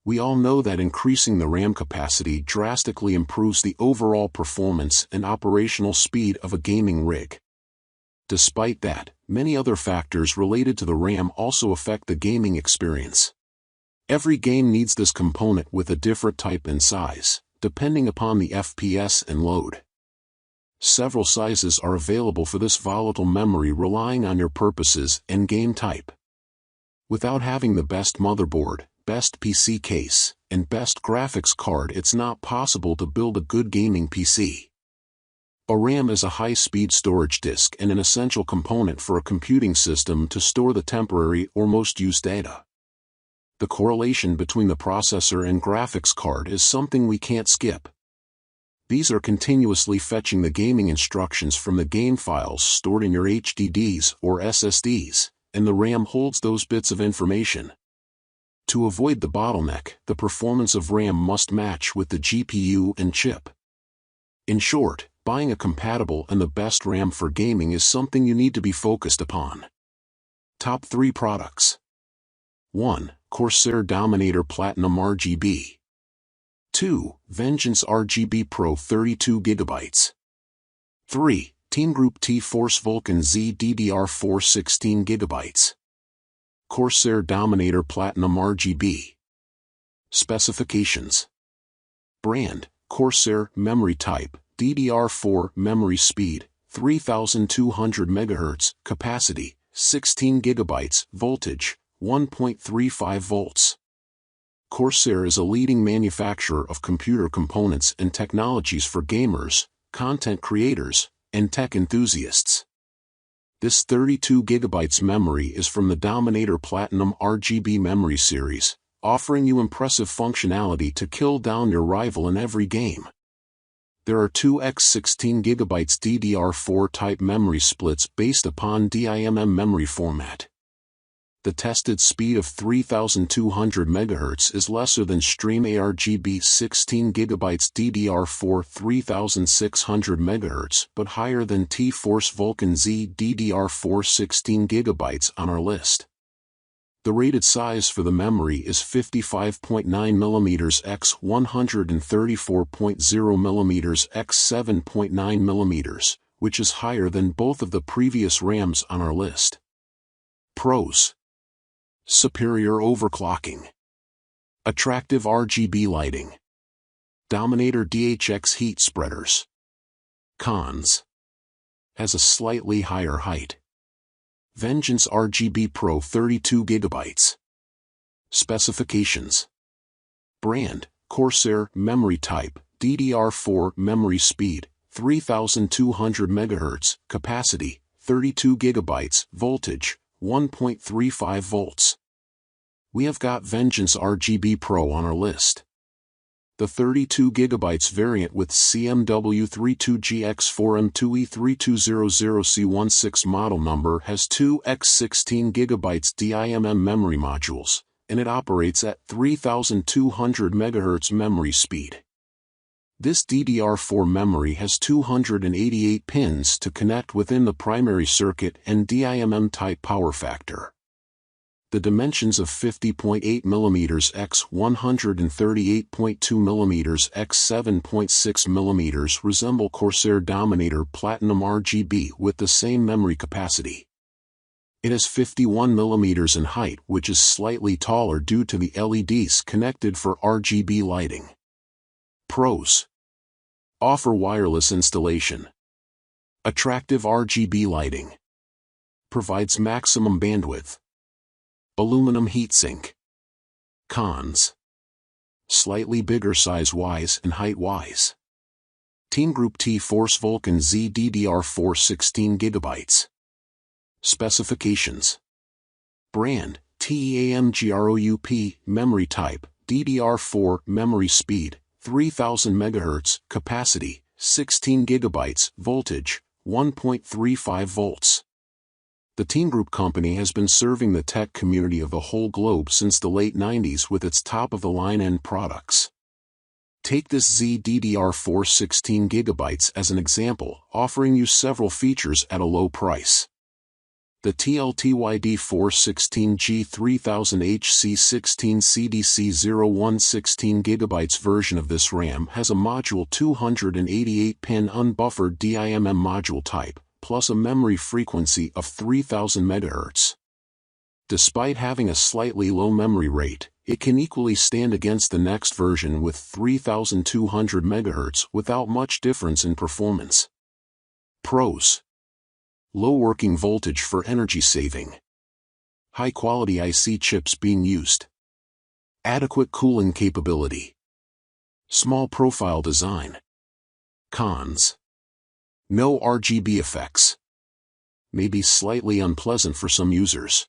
We all know that increasing the RAM capacity drastically improves the overall performance and operational speed of a gaming rig. Despite that, many other factors related to the RAM also affect the gaming experience. Every game needs this component with a different type and size, depending upon the FPS and load. Several sizes are available for this volatile memory relying on your purposes and game type. Without having the best motherboard, best PC case, and best graphics card, it's not possible to build a good gaming PC. A RAM is a high-speed storage disk and an essential component for a computing system to store the temporary or most used data. The correlation between the processor and graphics card is something we can't skip. These are continuously fetching the gaming instructions from the game files stored in your HDDs or SSDs, and the RAM holds those bits of information. To avoid the bottleneck, the performance of RAM must match with the GPU and chip. In short, buying a compatible and the best RAM for gaming is something you need to be focused upon. Top 3 products. 1. Corsair Dominator Platinum RGB. 2. Vengeance RGB Pro 32GB. 3. Team Group T-Force Vulcan Z DDR4 16GB. Corsair Dominator Platinum RGB. Specifications. Brand, Corsair. Memory type, DDR4. Memory speed, 3200 MHz. Capacity, 16 GB. Voltage, 1.35 volts. Corsair is a leading manufacturer of computer components and technologies for gamers, content creators, and tech enthusiasts. This 32 GB memory is from the Dominator Platinum RGB memory series, offering you impressive functionality to kill down your rival in every game. There are 2x16 GB DDR4 type memory splits based upon DIMM memory format. The tested speed of 3200 MHz is lesser than Stream ARGB 16 GB DDR4 3600 MHz but higher than T-Force Vulcan Z DDR4 16 GB on our list. The rated size for the memory is 55.9 mm x 134.0 mm x 7.9 mm, which is higher than both of the previous RAMs on our list. Pros. Superior overclocking. Attractive RGB lighting. Dominator DHX heat spreaders. Cons. Has a slightly higher height. Vengeance RGB Pro 32GB. Specifications. Brand, Corsair. Memory type, DDR4. Memory speed, 3200 MHz. Capacity, 32 GB. Voltage, 1.35 volts. We have got Vengeance RGB Pro on our list. The 32 GB variant with CMW32GX4M2E3200C16 model number has 2x16 GB DIMM memory modules, and it operates at 3200 MHz memory speed. This DDR4 memory has 288 pins to connect within the primary circuit and DIMM type power factor. The dimensions of 50.8 mm x 138.2 mm x 7.6 mm resemble Corsair Dominator Platinum RGB with the same memory capacity. It has 51 mm in height, which is slightly taller due to the LEDs connected for RGB lighting. Pros. Offer wireless installation. Attractive RGB lighting. Provides maximum bandwidth. Aluminum heatsink. Cons. Slightly bigger size-wise and height-wise. Team Group T-Force Vulcan Z DDR4 16GB. Specifications. Brand, TEAMGROUP. Memory type, DDR4. Memory speed, 3000 MHz. Capacity, 16 GB. Voltage, 1.35 volts. The Team Group company has been serving the tech community of the whole globe since the late 90s with its top-of-the-line end products. Take this Z DDR4 16GB as an example, offering you several features at a low price. The TLTYD416G3000HC16CDC0116 GB version of this RAM has a module 288-pin unbuffered DIMM module type, plus a memory frequency of 3000 MHz. Despite having a slightly low memory rate, it can equally stand against the next version with 3200 MHz without much difference in performance. Pros: low working voltage for energy saving. High-quality IC chips being used. Adequate cooling capability. Small profile design. Cons: no RGB effects. May be slightly unpleasant for some users.